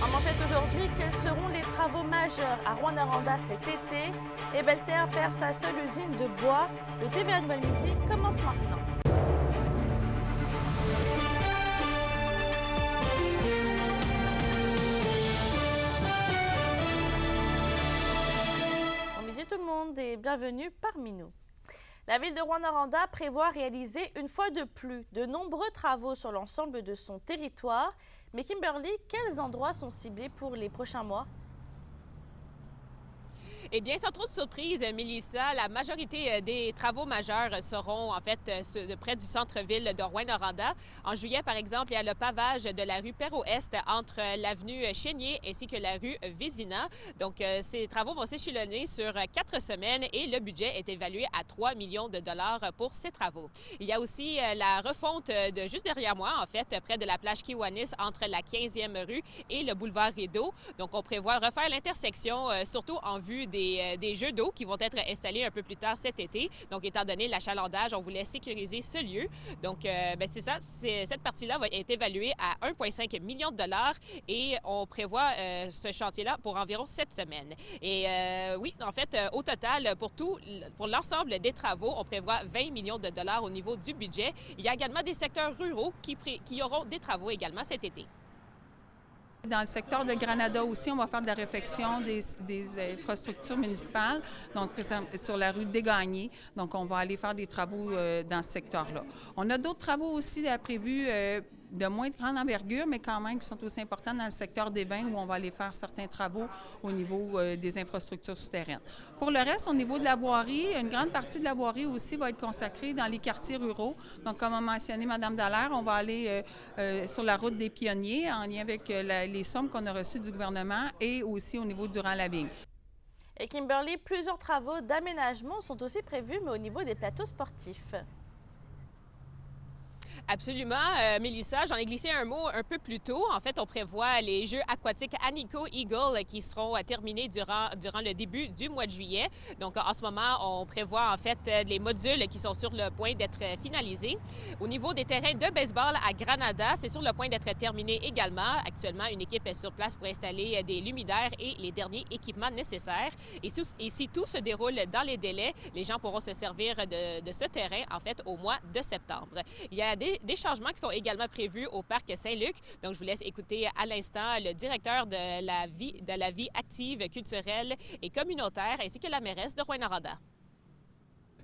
En manchette aujourd'hui, quels seront les travaux majeurs à Rouyn-Noranda cet été? Et Belterre perd sa seule usine de bois. Le TVA Nouvelle Midi commence maintenant. Bon midi tout le monde et bienvenue parmi nous. La ville de Rouyn-Noranda prévoit réaliser une fois de plus de nombreux travaux sur l'ensemble de son territoire. Mais Kimberly, quels endroits sont ciblés pour les prochains mois? Eh bien, sans trop de surprise, Mélissa, la majorité des travaux majeurs seront en fait près du centre-ville de Rouyn-Noranda. En juillet, par exemple, il y a le pavage de la rue Perrault-Est entre l'avenue Chénier ainsi que la rue Vézina. Donc, ces travaux vont s'échelonner sur 4 semaines et le budget est évalué à 3 millions de dollars pour ces travaux. Il y a aussi la refonte de juste derrière moi, en fait, près de la plage Kiwanis entre la 15e rue et le boulevard Rideau. Donc, on prévoit refaire l'intersection, surtout en vue des jeux d'eau qui vont être installés un peu plus tard cet été. Donc, étant donné l'achalandage, on voulait sécuriser ce lieu. Donc, c'est ça. Cette partie-là va être évaluée à 1,5 million de dollars et on prévoit ce chantier-là pour environ 7 semaines. Et oui, en fait, au total, pour l'ensemble des travaux, on prévoit 20 millions de dollars au niveau du budget. Il y a également des secteurs ruraux qui auront des travaux également cet été. Dans le secteur de Granada aussi, on va faire de la réfection des infrastructures municipales, donc sur la rue Desgagnés. Donc, on va aller faire des travaux dans ce secteur-là. On a d'autres travaux aussi prévus de moins de grande envergure, mais quand même qui sont aussi importants dans le secteur des vins où on va aller faire certains travaux au niveau des infrastructures souterraines. Pour le reste, au niveau de la voirie, une grande partie de la voirie aussi va être consacrée dans les quartiers ruraux. Donc, comme a mentionné Mme Dallaire, on va aller sur la route des Pionniers en lien avec les sommes qu'on a reçues du gouvernement et aussi au niveau Durand-la-Vigne. Et Kimberly, plusieurs travaux d'aménagement sont aussi prévus, mais au niveau des plateaux sportifs. Absolument. Mélissa, j'en ai glissé un mot un peu plus tôt. En fait, on prévoit les Jeux aquatiques Anico Eagle qui seront terminés durant le début du mois de juillet. Donc, en ce moment, on prévoit en fait les modules qui sont sur le point d'être finalisés. Au niveau des terrains de baseball à Granada, c'est sur le point d'être terminé également. Actuellement, une équipe est sur place pour installer des luminaires et les derniers équipements nécessaires. Et si tout se déroule dans les délais, les gens pourront se servir de ce terrain, en fait, au mois de septembre. Il y a des changements qui sont également prévus au parc Saint-Luc. Donc, je vous laisse écouter à l'instant le directeur de la vie active, culturelle et communautaire, ainsi que la mairesse de Rouyn-Noranda.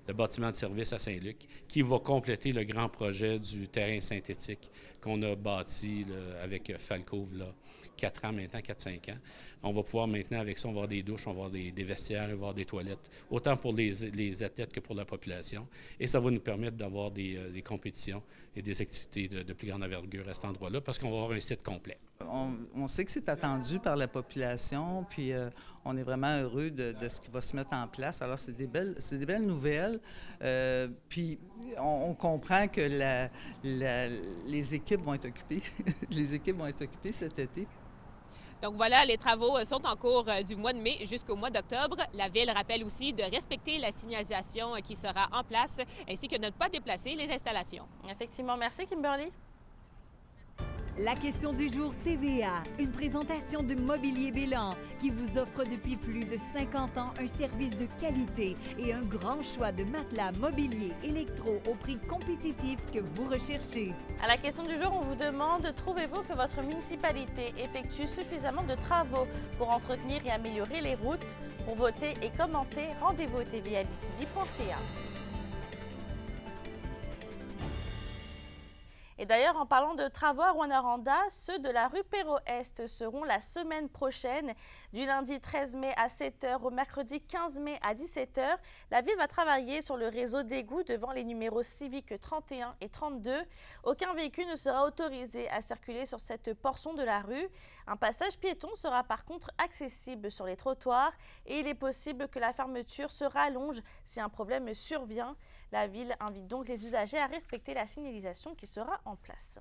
Le bâtiment de service à Saint-Luc, qui va compléter le grand projet du terrain synthétique qu'on a bâti là, avec Falcove, là, 4 ans maintenant, 4-5 ans. On va pouvoir maintenant, avec ça, on va avoir des douches, on va avoir des vestiaires, on va avoir des toilettes, autant pour les athlètes que pour la population. Et ça va nous permettre d'avoir des compétitions et des activités de plus grande envergure à cet endroit-là, parce qu'on va avoir un site complet. On sait que c'est attendu par la population, puis on est vraiment heureux de ce qui va se mettre en place. Alors, c'est des belles nouvelles. Puis, on comprend que les équipes vont être occupées. Les équipes vont être occupées cet été. Donc voilà, les travaux sont en cours du mois de mai jusqu'au mois d'octobre. La Ville rappelle aussi de respecter la signalisation qui sera en place, ainsi que de ne pas déplacer les installations. Effectivement, merci Kimberly. La question du jour TVA, une présentation de Mobilier Bélan qui vous offre depuis plus de 50 ans un service de qualité et un grand choix de matelas, mobilier, électro au prix compétitif que vous recherchez. À la question du jour, on vous demande, trouvez-vous que votre municipalité effectue suffisamment de travaux pour entretenir et améliorer les routes? Pour voter et commenter, rendez-vous au tva.abitibi.ca. Et d'ailleurs, en parlant de travaux à Rouyn-Noranda, ceux de la rue Perrault-Est seront la semaine prochaine, du lundi 13 mai à 7h au mercredi 15 mai à 17h. La ville va travailler sur le réseau d'égouts devant les numéros civiques 31 et 32. Aucun véhicule ne sera autorisé à circuler sur cette portion de la rue. Un passage piéton sera par contre accessible sur les trottoirs et il est possible que la fermeture se rallonge si un problème survient. La ville invite donc les usagers à respecter la signalisation qui sera en place.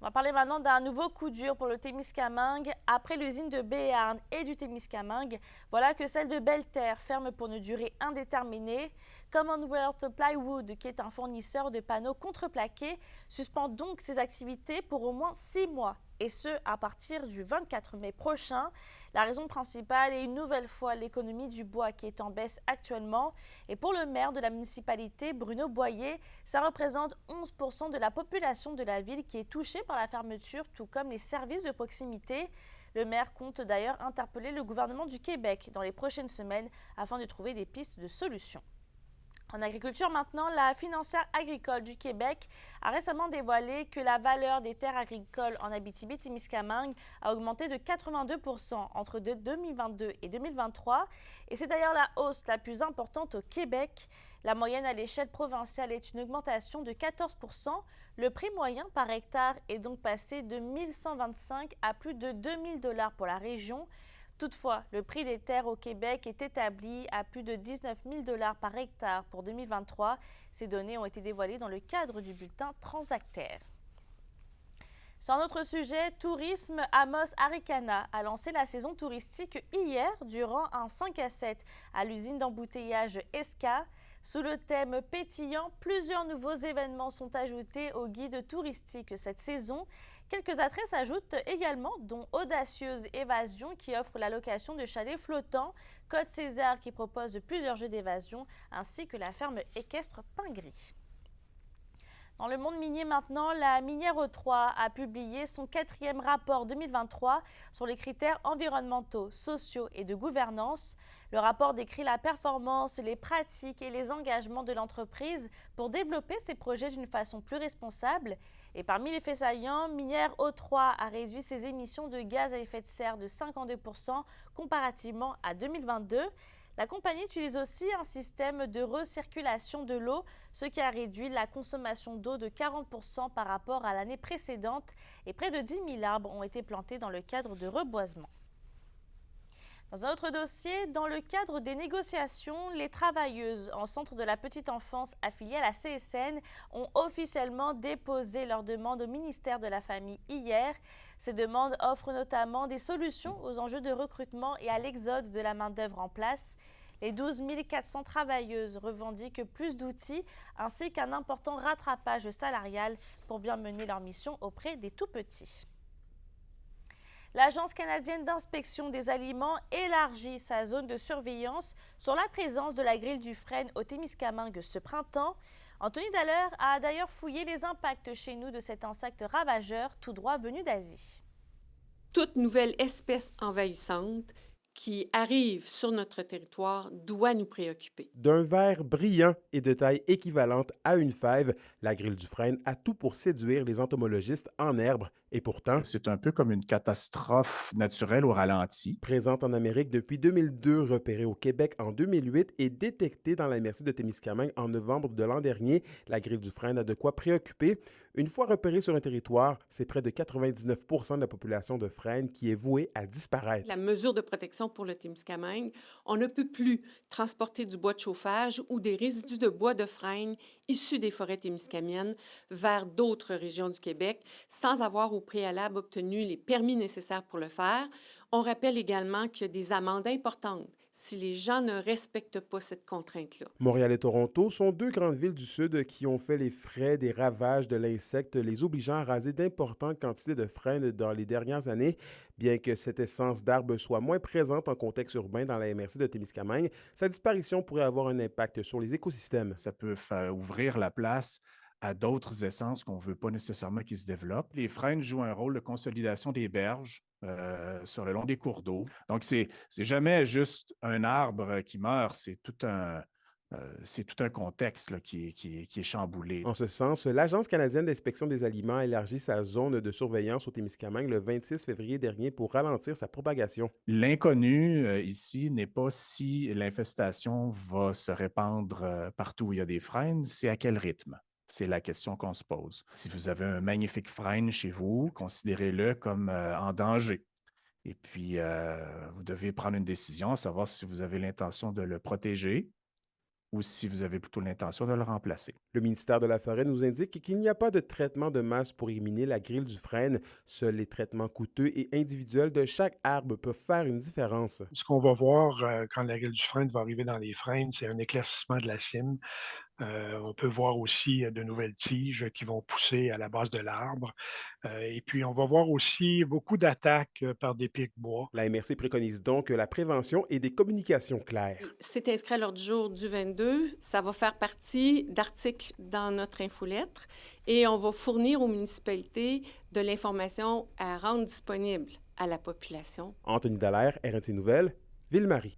On va parler maintenant d'un nouveau coup dur pour le Témiscamingue. Après l'usine de Béarn et du Témiscamingue, voilà que celle de Belterre ferme pour une durée indéterminée. Commonwealth Plywood, qui est un fournisseur de panneaux contreplaqués, suspend donc ses activités pour au moins 6 mois. et ce à partir du 24 mai prochain. La raison principale est une nouvelle fois l'économie du bois qui est en baisse actuellement. Et pour le maire de la municipalité, Bruno Boyer, ça représente 11% de la population de la ville qui est touchée par la fermeture, tout comme les services de proximité. Le maire compte d'ailleurs interpeller le gouvernement du Québec dans les prochaines semaines afin de trouver des pistes de solutions. En agriculture maintenant, la financière agricole du Québec a récemment dévoilé que la valeur des terres agricoles en Abitibi-Témiscamingue a augmenté de 82% entre 2022 et 2023. Et c'est d'ailleurs la hausse la plus importante au Québec. La moyenne à l'échelle provinciale est une augmentation de 14%. Le prix moyen par hectare est donc passé de 1 125 à plus de 2 000 $ pour la région. Toutefois, le prix des terres au Québec est établi à plus de 19 000 $ par hectare pour 2023. Ces données ont été dévoilées dans le cadre du bulletin Transactaire. Sur un autre sujet, tourisme, Amos Arikana a lancé la saison touristique hier durant un 5 à 7 à l'usine d'embouteillage Esca. Sous le thème pétillant, plusieurs nouveaux événements sont ajoutés au guide touristique cette saison. Quelques attraits s'ajoutent également, dont Audacieuse Évasion qui offre la location de chalets flottants, Code César qui propose plusieurs jeux d'évasion, ainsi que la ferme équestre Pingris. Dans le monde minier maintenant, la minière E3 a publié son 4e rapport 2023 sur les critères environnementaux, sociaux et de gouvernance. Le rapport décrit la performance, les pratiques et les engagements de l'entreprise pour développer ses projets d'une façon plus responsable. Et parmi les faits saillants, Minière O3 a réduit ses émissions de gaz à effet de serre de 52% comparativement à 2022. La compagnie utilise aussi un système de recirculation de l'eau, ce qui a réduit la consommation d'eau de 40% par rapport à l'année précédente et près de 10 000 arbres ont été plantés dans le cadre de reboisement. Dans un autre dossier, dans le cadre des négociations, les travailleuses en centre de la petite enfance affiliées à la CSN ont officiellement déposé leurs demandes au ministère de la Famille hier. Ces demandes offrent notamment des solutions aux enjeux de recrutement et à l'exode de la main-d'œuvre en place. Les 12 400 travailleuses revendiquent plus d'outils ainsi qu'un important rattrapage salarial pour bien mener leur mission auprès des tout-petits. L'Agence canadienne d'inspection des aliments élargit sa zone de surveillance sur la présence de la grille du frêne au Témiscamingue ce printemps. Anthony Dallaire a d'ailleurs fouillé les impacts chez nous de cet insecte ravageur tout droit venu d'Asie. Toute nouvelle espèce envahissante qui arrive sur notre territoire doit nous préoccuper. D'un vert brillant et de taille équivalente à une fève, la grille du frêne a tout pour séduire les entomologistes en herbe. Et pourtant, c'est un peu comme une catastrophe naturelle au ralenti. Présente en Amérique depuis 2002, repérée au Québec en 2008 et détectée dans la MRC de Témiscamingue en novembre de l'an dernier, la grille du frêne a de quoi préoccuper. Une fois repérée sur un territoire, c'est près de 99% de la population de frêne qui est vouée à disparaître. La mesure de protection pour le Témiscamingue, on ne peut plus transporter du bois de chauffage ou des résidus de bois de frêne issus des forêts témiscamiennes vers d'autres régions du Québec sans avoir au préalable obtenu les permis nécessaires pour le faire. On rappelle également qu'il y a des amendes importantes si les gens ne respectent pas cette contrainte-là. Montréal et Toronto sont deux grandes villes du Sud qui ont fait les frais des ravages de l'insecte, les obligeant à raser d'importantes quantités de frênes dans les dernières années. Bien que cette essence d'arbre soit moins présente en contexte urbain dans la MRC de Témiscamingue, sa disparition pourrait avoir un impact sur les écosystèmes. Ça peut ouvrir la place à d'autres essences qu'on ne veut pas nécessairement qu'ils se développent. Les frênes jouent un rôle de consolidation des berges sur le long des cours d'eau. Donc, c'est jamais juste un arbre qui meurt, c'est tout un contexte là, qui est chamboulé. En ce sens, l'Agence canadienne d'inspection des aliments a élargi sa zone de surveillance au Témiscamingue le 26 février dernier pour ralentir sa propagation. L'inconnu ici n'est pas si l'infestation va se répandre partout où il y a des frênes, c'est à quel rythme. C'est la question qu'on se pose. Si vous avez un magnifique frêne chez vous, considérez-le comme en danger. Et puis, vous devez prendre une décision, savoir si vous avez l'intention de le protéger ou si vous avez plutôt l'intention de le remplacer. Le ministère de la Forêt nous indique qu'il n'y a pas de traitement de masse pour éliminer la grille du frêne. Seuls les traitements coûteux et individuels de chaque arbre peuvent faire une différence. Ce qu'on va voir quand la grille du frêne va arriver dans les frênes, c'est un éclaircissement de la cime. On peut voir aussi de nouvelles tiges qui vont pousser à la base de l'arbre. Et puis, on va voir aussi beaucoup d'attaques par des pics-bois. La MRC préconise donc la prévention et des communications claires. C'est inscrit à l'ordre du jour du 22. Ça va faire partie d'articles dans notre infolettre et on va fournir aux municipalités de l'information à rendre disponible à la population. Anthony Dallaire, RNC Nouvelles, Ville-Marie.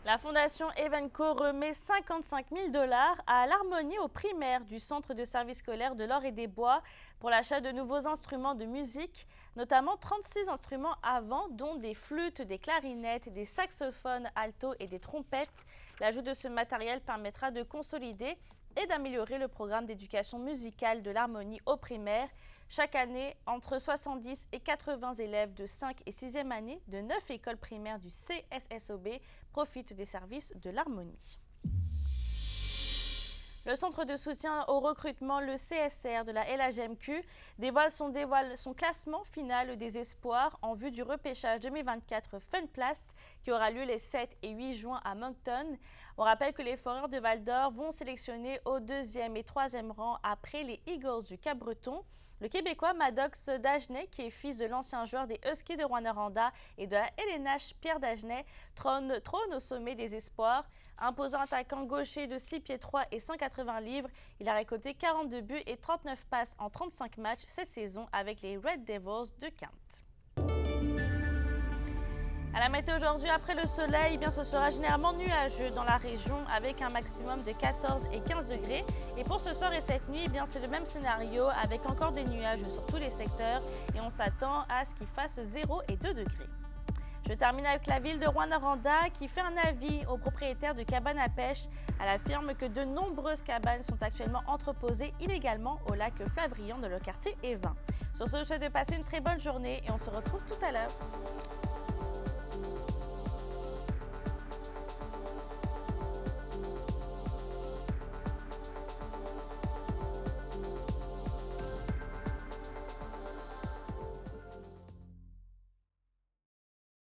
La Fondation Evenco remet 55 000 $ à l'harmonie aux primaires du Centre de services scolaires de l'Or-et-des-Bois pour l'achat de nouveaux instruments de musique, notamment 36 instruments à vent, dont des flûtes, des clarinettes, des saxophones alto et des trompettes. L'ajout de ce matériel permettra de consolider et d'améliorer le programme d'éducation musicale de l'harmonie aux primaires. Chaque année, entre 70 et 80 élèves de 5 et 6e année de 9 écoles primaires du CSSOB profitent des services de l'harmonie. Le Centre de soutien au recrutement, le CSR de la LHMQ, dévoile son classement final des espoirs en vue du repêchage 2024 Funplast qui aura lieu les 7 et 8 juin à Moncton. On rappelle que les Foreurs de Val-d'Or vont sélectionner au 2e et 3e rang après les Eagles du Cap-Breton. Le Québécois Maddox Dagenet, qui est fils de l'ancien joueur des Huskies de Rouyn-Noranda et de la LNH Pierre Dagenet, trône au sommet des espoirs. Imposant attaquant gaucher de 6 pieds 3 et 180 livres, il a récolté 42 buts et 39 passes en 35 matchs cette saison avec les Red Devils de Quinte. À la météo aujourd'hui, après le soleil, ce sera généralement nuageux dans la région avec un maximum de 14 et 15 degrés. Et pour ce soir et cette nuit, c'est le même scénario avec encore des nuages sur tous les secteurs et on s'attend à ce qu'il fasse 0 et 2 degrés. Je termine avec la ville de Rouyn-Noranda qui fait un avis aux propriétaires de cabanes à pêche. Elle affirme que de nombreuses cabanes sont actuellement entreposées illégalement au lac Flavrillon de le quartier Évin. Sur ce, je vous souhaite de passer une très bonne journée et on se retrouve tout à l'heure.